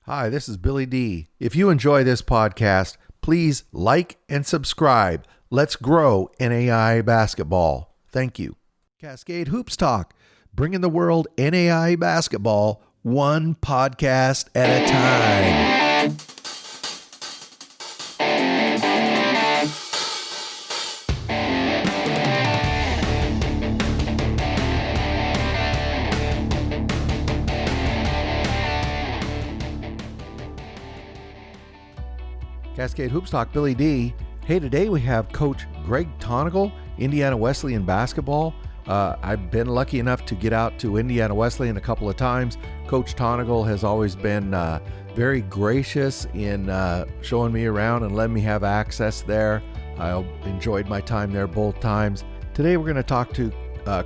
Hi, this is Billy D. If you enjoy this podcast, please like and subscribe. Let's grow NAI basketball. Thank you. Cascade Hoops Talk, bringing the world NAI basketball one podcast at a time. Cascade Hoops Talk, Billy D. Hey, today we have Coach Greg Tonagel, Indiana Wesleyan basketball. I've been lucky enough to get out to Indiana Wesleyan a couple of times. Coach Tonagel has always been very gracious in showing me around and letting me have access there. I enjoyed my time there both times. Today we're going to talk to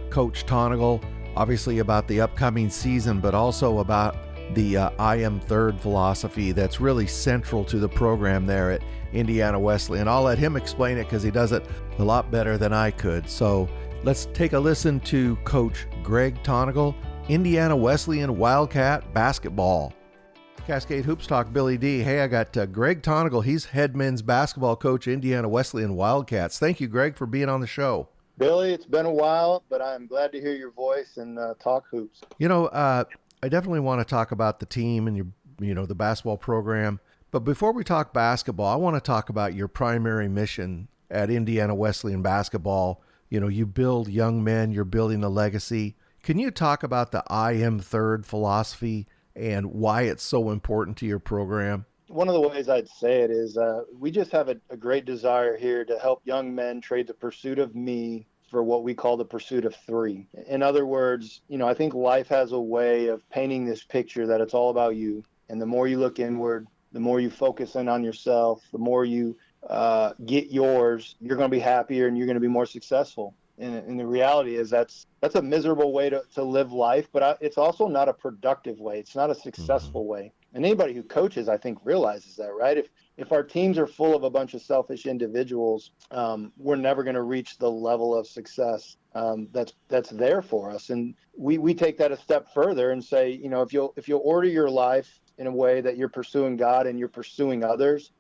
Coach Tonagel, obviously about the upcoming season, but also about the I am third philosophy that's really central to the program there at Indiana Wesleyan. I'll let him explain it because he does it a lot better than I could. So let's take a listen to Coach Greg Tonagel, Indiana Wesleyan Wildcat basketball. Cascade Hoops Talk, Billy D. Hey, I got Greg Tonagel. He's head men's basketball coach, Indiana Wesleyan Wildcats. Thank you, Greg, for being on the show. Billy, it's been a while, but I'm glad to hear your voice and talk hoops. You know, I definitely want to talk about the team and the basketball program. But before we talk basketball, I want to talk about your primary mission at Indiana Wesleyan basketball. You know, you build young men, you're building a legacy. Can you talk about the I am third philosophy and why it's so important to your program? One of the ways I'd say it is we just have a great desire here to help young men trade the pursuit of me for what we call the pursuit of three. In other words, I think life has a way of painting this picture that it's all about you. And the more you look inward, the more you focus in on yourself, the more you get yours, you're going to be happier and you're going to be more successful. And the reality is that's a miserable way to live life, but it's also not a productive way. It's not a successful way. And anybody who coaches, I think, realizes that, right? If our teams are full of a bunch of selfish individuals, we're never going to reach the level of success that's there for us. And we take that a step further and say, if you'll order your life in a way that you're pursuing God and you're pursuing others,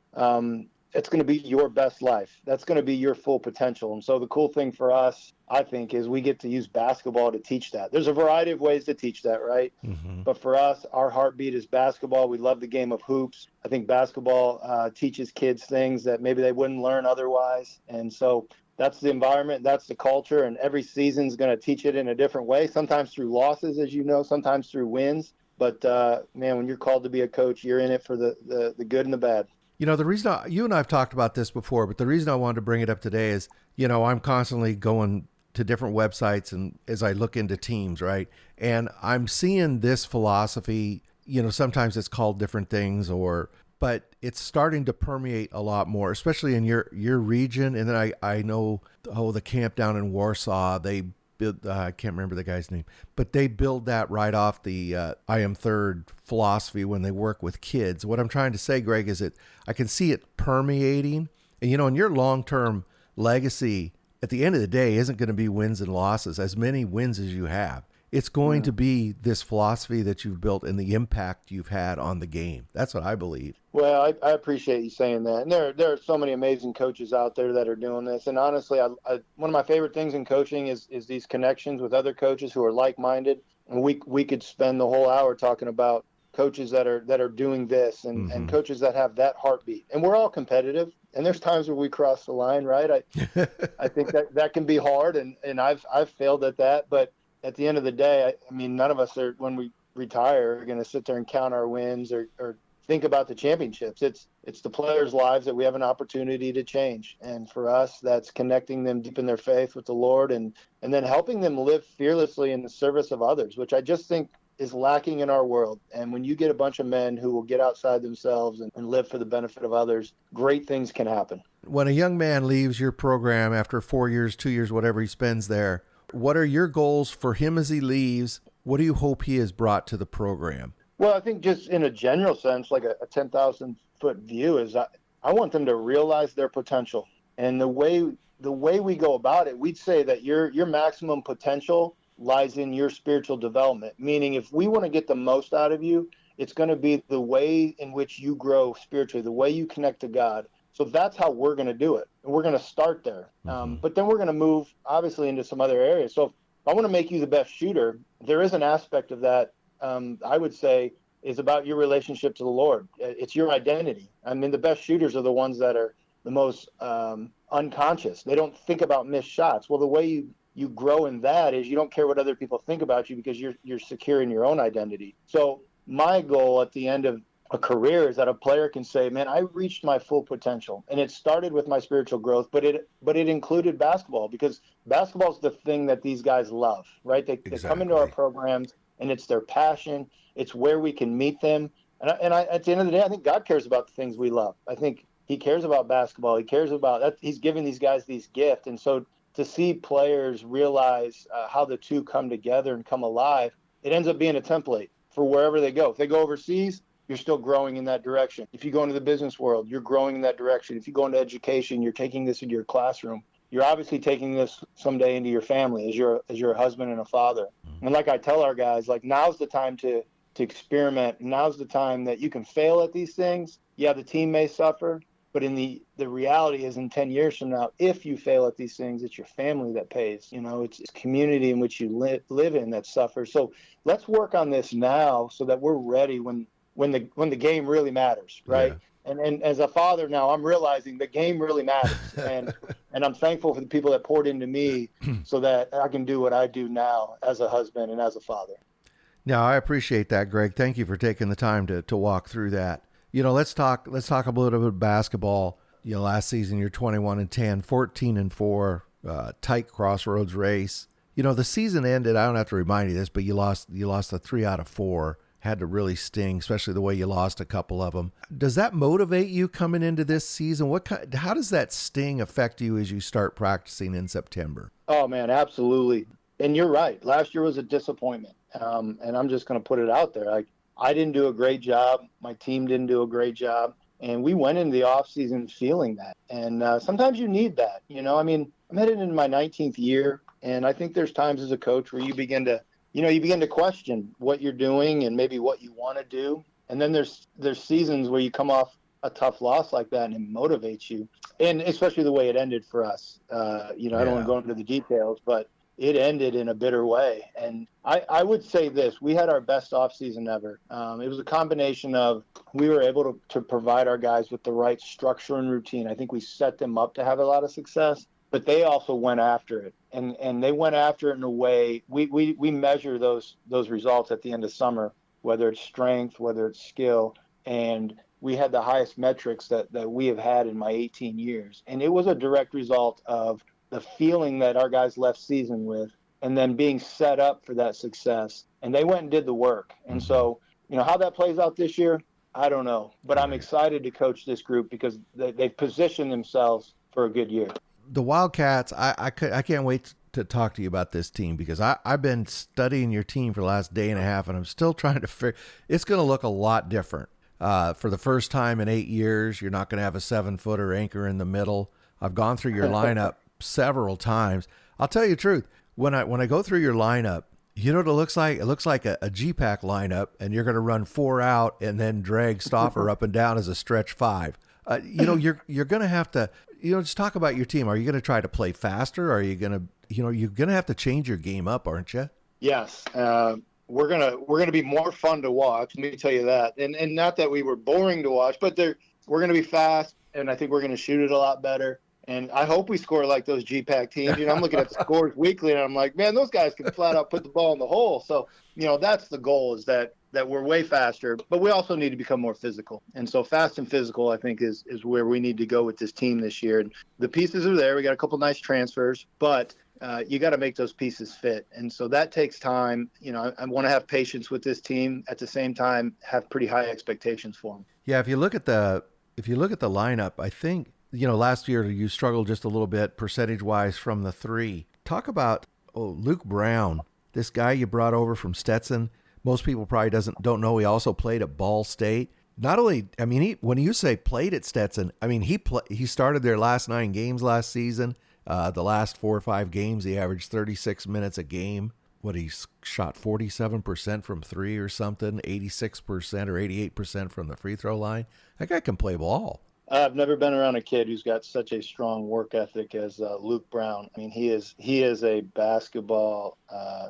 it's going to be your best life. That's going to be your full potential. And so the cool thing for us, I think, is we get to use basketball to teach that. There's a variety of ways to teach that, right? Mm-hmm. But for us, our heartbeat is basketball. We love the game of hoops. I think basketball teaches kids things that maybe they wouldn't learn otherwise. And so that's the environment, that's the culture, and every season's going to teach it in a different way, sometimes through losses, as you know, sometimes through wins. But, man, when you're called to be a coach, you're in it for the good and the bad. You know, the reason you and I have talked about this before, but the reason I wanted to bring it up today is, I'm constantly going to different websites and as I look into teams, right? And I'm seeing this philosophy, sometimes it's called different things but it's starting to permeate a lot more, especially in your region. And then I know, the camp down in Warsaw, they build, I can't remember the guy's name, but they build that right off the I am third philosophy when they work with kids. What I'm trying to say, Greg, is that I can see it permeating. And, in your long-term legacy, at the end of the day, isn't going to be wins and losses, as many wins as you have. It's going to be this philosophy that you've built and the impact you've had on the game. That's what I believe. Well, I appreciate you saying that. And there are so many amazing coaches out there that are doing this. And honestly, one of my favorite things in coaching is these connections with other coaches who are like-minded. And we could spend the whole hour talking about coaches that are doing this and coaches that have that heartbeat. And we're all competitive. And there's times where we cross the line, right? I think that can be hard, and I've failed at that. But at the end of the day, I mean, none of us are, when we retire, are going to sit there and count our wins or think about the championships. It's the players' lives that we have an opportunity to change. And for us, that's connecting them deep in their faith with the Lord and then helping them live fearlessly in the service of others, which I just think is lacking in our world. And when you get a bunch of men who will get outside themselves and live for the benefit of others, great things can happen. When a young man leaves your program after 4 years, 2 years, whatever he spends there, what are your goals for him as he leaves? What do you hope he has brought to the program? Well, I think just in a general sense, like a 10,000-foot view, is I want them to realize their potential. And the way we go about it, we'd say that your maximum potential lies in your spiritual development. Meaning, if we want to get the most out of you, It's going to be the way in which you grow spiritually, the way you connect to God. So that's how we're going to do it. And we're going to start there. But then we're going to move, obviously, into some other areas. So if I want to make you the best shooter, there is an aspect of that, I would say, is about your relationship to the Lord. It's your identity. I mean, the best shooters are the ones that are the most unconscious. They don't think about missed shots. Well, the way you grow in that is you don't care what other people think about you because you're secure in your own identity. So my goal at the end of a career is that a player can say, man, I reached my full potential. And it started with my spiritual growth, but it included basketball, because basketball is the thing that these guys love, right? They come into our programs and it's their passion. It's where we can meet them. And I, at the end of the day, I think God cares about the things we love. I think he cares about basketball. He cares about that. He's giving these guys these gifts. And so to see players realize how the two come together and come alive, it ends up being a template for wherever they go. If they go overseas, you're still growing in that direction. If you go into the business world, you're growing in that direction. If you go into education, you're taking this into your classroom. You're obviously taking this someday into your family as you're a husband and a father. And like I tell our guys, like, now's the time to experiment. Now's the time that you can fail at these things. Yeah, the team may suffer, but in the reality is, in 10 years from now, if you fail at these things, it's your family that pays. You know, it's community in which you live in that suffers. So let's work on this now so that we're ready when the game really matters, right? Yeah. And as a father now, I'm realizing the game really matters, and I'm thankful for the people that poured into me so that I can do what I do now as a husband and as a father. Now, I appreciate that, Greg. Thank you for taking the time to walk through that. You know, let's talk a little bit about basketball. You know, last season you're 21-10, 14-4, tight crossroads race. You know, the season ended. I don't have to remind you this, but you lost the 3 out of 4. Had to really sting, especially the way you lost a couple of them. Does that motivate you coming into this season? How does that sting affect you as you start practicing in September? Oh man, absolutely. And you're right. Last year was a disappointment. And I'm just going to put it out there. Like, I didn't do a great job. My team didn't do a great job. And we went into the off season feeling that. And sometimes you need that. You know, I mean, I'm headed into my 19th year. And I think there's times as a coach where you begin to question what you're doing and maybe what you want to do. And then there's seasons where you come off a tough loss like that and it motivates you. And especially the way it ended for us. I don't want to go into the details, but it ended in a bitter way. And I would say this: we had our best offseason ever. It was a combination of, we were able to provide our guys with the right structure and routine. I think we set them up to have a lot of success, but they also went after it. And they went after it in a way, we measure those results at the end of summer, whether it's strength, whether it's skill. And we had the highest metrics that we have had in my 18 years. And it was a direct result of the feeling that our guys left season with, and then being set up for that success. And they went and did the work. And so, you know, how that plays out this year, I don't know. But I'm excited to coach this group because they've positioned themselves for a good year. The Wildcats, I can't wait to talk to you about this team, because I've been studying your team for the last day and a half, and I'm still trying to figure. It's going to look a lot different. For the first time in 8 years, you're not going to have a 7-footer anchor in the middle. I've gone through your lineup several times. I'll tell you the truth. When I go through your lineup, you know what it looks like? It looks like a G-Pack lineup, and you're going to run 4 out and then drag Stauffer up and down as a stretch 5. You're going to have to, just talk about your team. Are you going to try to play faster? Are you going to, you're going to have to change your game up, aren't you? Yes. We're going to be more fun to watch. Let me tell you that. And not that we were boring to watch, but we're going to be fast, and I think we're going to shoot it a lot better. And I hope we score like those G-Pack teams. I'm looking at scores weekly, and I'm like, man, those guys can flat out put the ball in the hole. So, that's the goal, is that we're way faster, but we also need to become more physical. And so fast and physical, I think, is where we need to go with this team this year. And the pieces are there. We got a couple nice transfers, but you got to make those pieces fit. And so that takes time. I want to have patience with this team. At the same time, have pretty high expectations for them. Yeah, if you look at the lineup, I think, last year you struggled just a little bit percentage-wise from the 3. Talk about Luke Brown, this guy you brought over from Stetson. Most people probably don't know he also played at Ball State. Not only, when you say played at Stetson, he started their last 9 games last season. The last 4 or 5 games, he averaged 36 minutes a game. what he shot 47% from three or something, 86% or 88% from the free throw line. That guy can play ball. I've never been around a kid who's got such a strong work ethic as Luke Brown. I mean, he is a basketball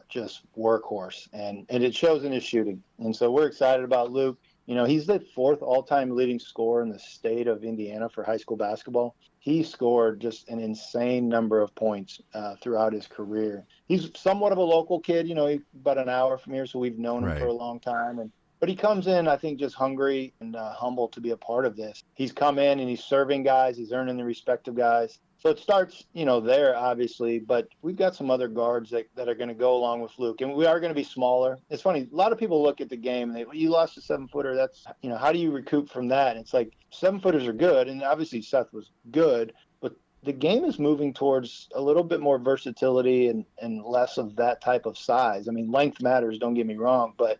just workhorse, and it shows in his shooting. And so we're excited about Luke. You know, he's the fourth all-time leading scorer in the state of Indiana for high school basketball. He scored just an insane number of points throughout his career. He's somewhat of a local kid, you know, he's about an hour from here, so we've known him for a long time. But he comes in, I think, just hungry and humble to be a part of this. He's come in and he's serving guys. He's earning the respect of guys. So it starts, you know, there, obviously. But we've got some other guards that are going to go along with Luke. And we are going to be smaller. It's funny. A lot of people look at the game and you lost a 7-footer. That's, you know, how do you recoup from that? And it's like 7-footers are good. And obviously Seth was good. But the game is moving towards a little bit more versatility and less of that type of size. I mean, length matters, don't get me wrong. But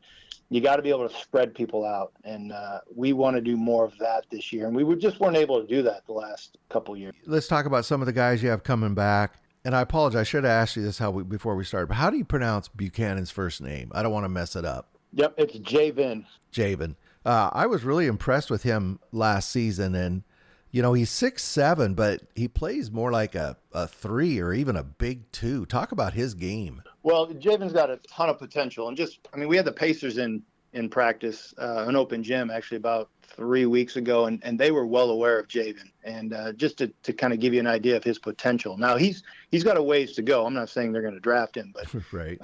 you got to be able to spread people out, and we want to do more of that this year. And we just weren't able to do that the last couple of years. Let's talk about some of the guys you have coming back. And I apologize, I should have asked you this before we started, but how do you pronounce Buchanan's first name? I don't want to mess it up. Yep, it's Javen. Javen. I was really impressed with him last season, and you know, he's 6'7", but he plays more like a 3 or even a big 2. Talk about his game. Well, Javen's got a ton of potential. And we had the Pacers in practice, an open gym, actually, about 3 weeks ago, and they were well aware of Javen. And just to kind of give you an idea of his potential. Now, he's got a ways to go. I'm not saying they're going to draft him, but right.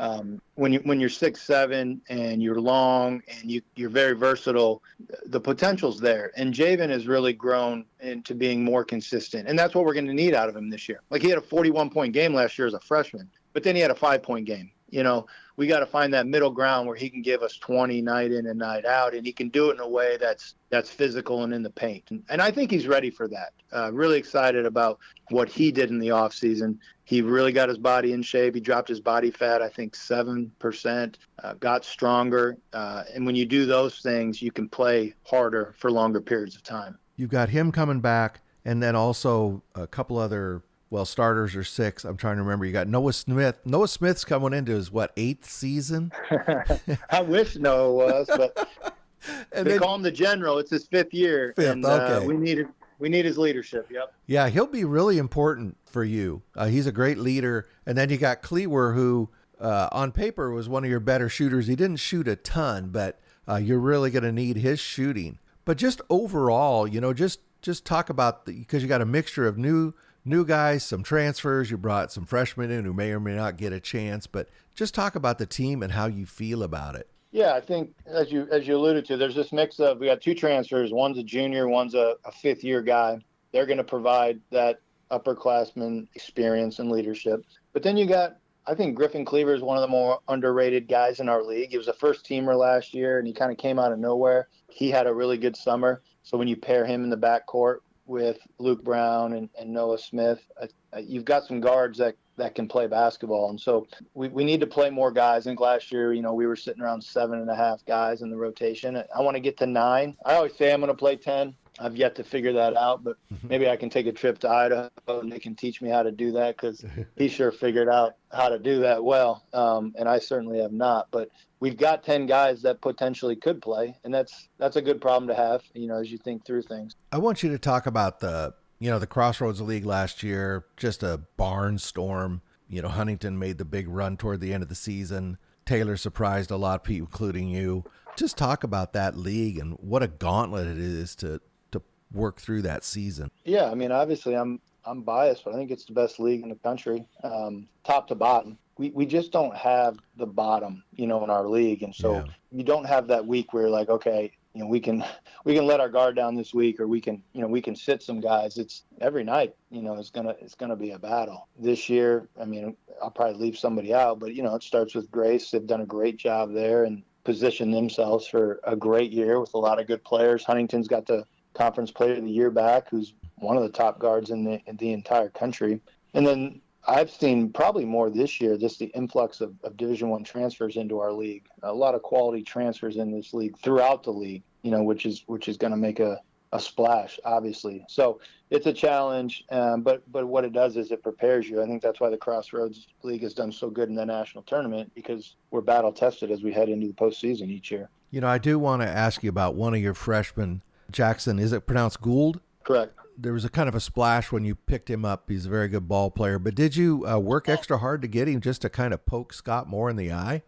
When you're 6'7" and you're long and you're very versatile, the potential's there. And Javen has really grown into being more consistent. And that's what we're going to need out of him this year. Like, he had a 41-point game last year as a freshman. But then he had a 5-point game. You know, we got to find that middle ground where he can give us 20 night in and night out, and he can do it in a way that's physical and in the paint. And I think he's ready for that. Really excited about what he did in the offseason. He really got his body in shape. He dropped his body fat, I think, 7%, got stronger. And when you do those things, you can play harder for longer periods of time. You've got him coming back, and then also a couple other starters are 6. I'm trying to remember. You got Noah Smith. Noah Smith's coming into his, 8th season? I wish Noah was, but they call him the general. It's his 5th year. 5th, and, okay. We need his leadership, yep. Yeah, he'll be really important for you. He's a great leader. And then you got Cleaver, who on paper was one of your better shooters. He didn't shoot a ton, but you're really going to need his shooting. But just overall, you know, just talk about because you got a mixture of new guys, some transfers. You brought some freshmen in who may or may not get a chance, but just talk about the team and how you feel about it. Yeah, I think as you alluded to, there's this mix of, we got 2 transfers. One's a junior, one's a 5th-year guy. They're going to provide that upperclassman experience and leadership. But then you got, I think Griffin Cleaver is one of the more underrated guys in our league. He was a first-teamer last year, and he kind of came out of nowhere. He had a really good summer. So when you pair him in the backcourt with Luke Brown and Noah Smith, you've got some guards that can play basketball. And so we need to play more guys. I think last year, you know, we were sitting around 7.5 guys in the rotation. I want to get to 9. I always say I'm going to play 10. I've yet to figure that out, but maybe I can take a trip to Idaho and they can teach me how to do that, because he sure figured out how to do that well. And I certainly have not. But we've got 10 guys that potentially could play, and that's a good problem to have, you know, as you think through things. I want you to talk about the Crossroads League last year, just a barnstorm. You know, Huntington made the big run toward the end of the season. Taylor surprised a lot of people, including you. Just talk about that league and what a gauntlet it is to work through that season. Yeah, I mean, obviously I'm biased, but I think it's the best league in the country, top to bottom. We just don't have the bottom, you know, in our league. And so you don't have that week where you're like, okay, you know, we can let our guard down this week, or we can sit some guys. It's every night, you know, it's gonna be a battle. This year, I mean, I'll probably leave somebody out, but you know, it starts with Grace. They've done a great job there and positioned themselves for a great year with a lot of good players. Huntington's got the Conference Player of the Year back, who's one of the top guards in the entire country. And then I've seen probably more this year, just the influx of Division I transfers into our league. A lot of quality transfers in this league, throughout the league, you know, which is going to make a a splash, obviously. So it's a challenge, but what it does is it prepares you. I think that's why the Crossroads League has done so good in the national tournament, because we're battle tested as we head into the postseason each year. I do want to ask you about one of your freshmen, Jackson. Is it pronounced Gould? Correct. There was a kind of a splash when you picked him up. He's a very good ball player. But did you work extra hard to get him just to kind of poke Scott more in the eye?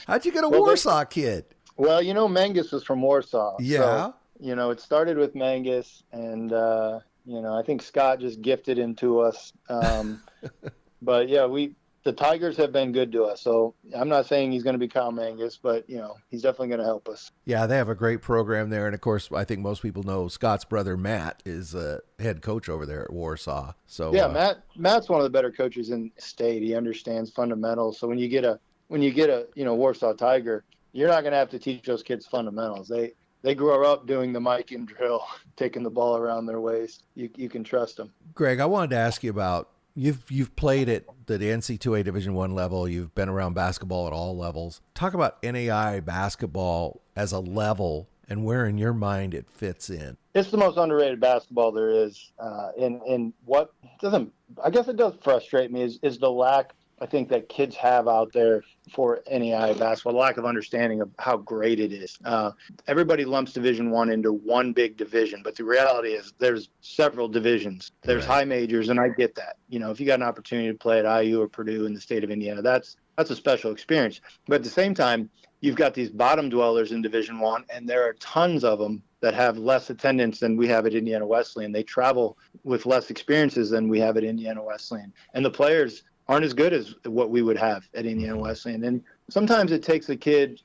How'd you get a Warsaw kid? Well, Mangus is from Warsaw. Yeah. So, it started with Mangus, and, I think Scott just gifted him to us. But, yeah, the Tigers have been good to us. So I'm not saying he's going to be Kyle Mangus, but, he's definitely going to help us. Yeah, they have a great program there. And, of course, I think most people know Scott's brother, Matt, is a head coach over there at Warsaw. So yeah, Matt's one of the better coaches in the state. He understands fundamentals. So when you get a Warsaw Tiger, you're not going to have to teach those kids fundamentals. They grow up doing the Mikan drill, taking the ball around their waist. You can trust them. Greg, I wanted to ask you about, you've played at the NC2A Division I level. You've been around basketball at all levels. Talk about NAI basketball as a level and where in your mind it fits in. It's the most underrated basketball there is. And what doesn't, I guess it does frustrate me is the lack, I think, that kids have out there for NAI basketball, the lack of understanding of how great it is. Everybody lumps Division I into one big division, but the reality is there's several divisions. There's high majors, and I get that. If you got an opportunity to play at IU or Purdue in the state of Indiana, that's a special experience. But at the same time, you've got these bottom dwellers in Division I, and there are tons of them that have less attendance than we have at Indiana Wesleyan. They travel with less experiences than we have at Indiana Wesleyan. And the players aren't as good as what we would have at Indiana Wesleyan. And sometimes it takes a kid,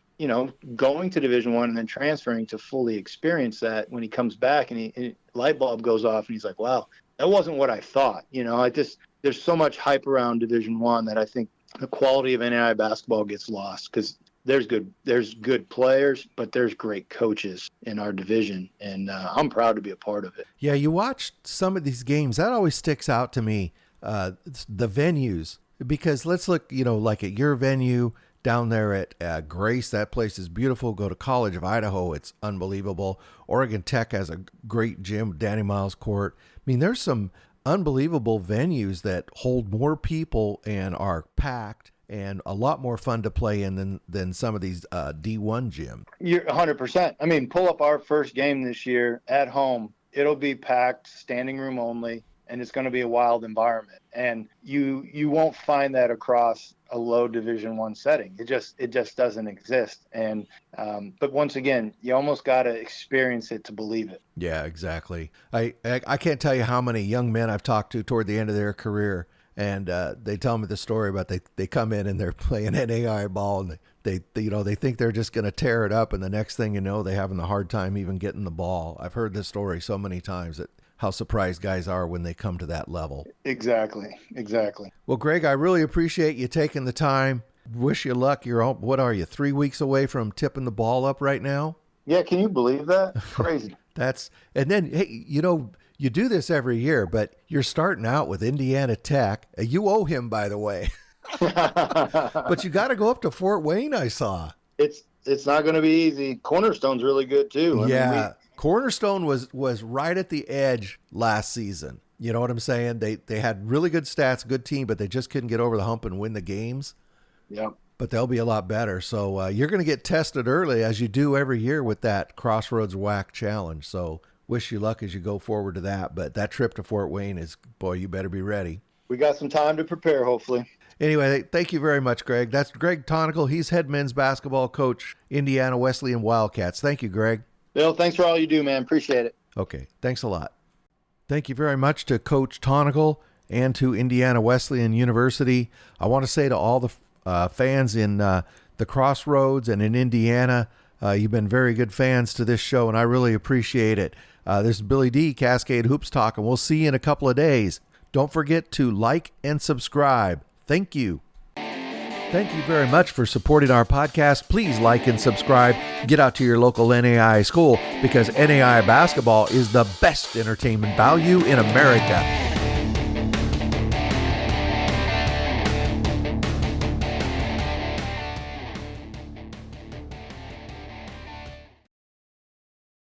going to Division I and then transferring to fully experience that. When he comes back and light bulb goes off and he's like, wow, that wasn't what I thought. There's so much hype around Division I that I think the quality of NAI basketball gets lost, because there's good players, but there's great coaches in our division, and I'm proud to be a part of it. Yeah, you watch some of these games. That always sticks out to me. The venues, because let's look, like at your venue down there at Grace. That place is beautiful. Go to College of Idaho. It's unbelievable. Oregon Tech has a great gym, Danny Miles Court. I mean, there's some unbelievable venues that hold more people and are packed and a lot more fun to play in than some of these D1 gyms. You're 100%. I mean, pull up our first game this year at home. It'll be packed, standing room only, and it's going to be a wild environment. And you won't find that across a low Division I setting. It just doesn't exist. And but once again, you almost got to experience it to believe it. Yeah, exactly. I can't tell you how many young men I've talked to toward the end of their career, and they tell me the story about they come in and they're playing NAI ball, and they think they're just going to tear it up, and the next thing you know, they're having a hard time even getting the ball. I've heard this story so many times that how surprised guys are when they come to that level. Exactly. Well, Greg, I really appreciate you taking the time. Wish you luck. What are you, 3 weeks away from tipping the ball up right now? Yeah, can you believe that? Crazy. And then, hey, you do this every year, but you're starting out with Indiana Tech. You owe him, by the way. But you got to go up to Fort Wayne, I saw. It's not going to be easy. Cornerstone's really good, too. Cornerstone was right at the edge last season. You know what I'm saying? They had really good stats, good team, but they just couldn't get over the hump and win the games. Yeah. But they'll be a lot better. So you're going to get tested early, as you do every year with that Crossroads WAC Challenge. So wish you luck as you go forward to that. But that trip to Fort Wayne is, boy, you better be ready. We got some time to prepare, hopefully. Anyway, thank you very much, Greg. That's Greg Tonagel. He's head men's basketball coach, Indiana Wesleyan Wildcats. Thank you, Greg. Bill, thanks for all you do, man. Appreciate it. Okay, thanks a lot. Thank you very much to Coach Tonagel and to Indiana Wesleyan University. I want to say to all the fans in the Crossroads and in Indiana, you've been very good fans to this show, and I really appreciate it. This is Billy D, Cascade Hoops Talk, and we'll see you in a couple of days. Don't forget to like and subscribe. Thank you. Thank you very much for supporting our podcast. Please like and subscribe. Get out to your local NAI school, because NAI basketball is the best entertainment value in America.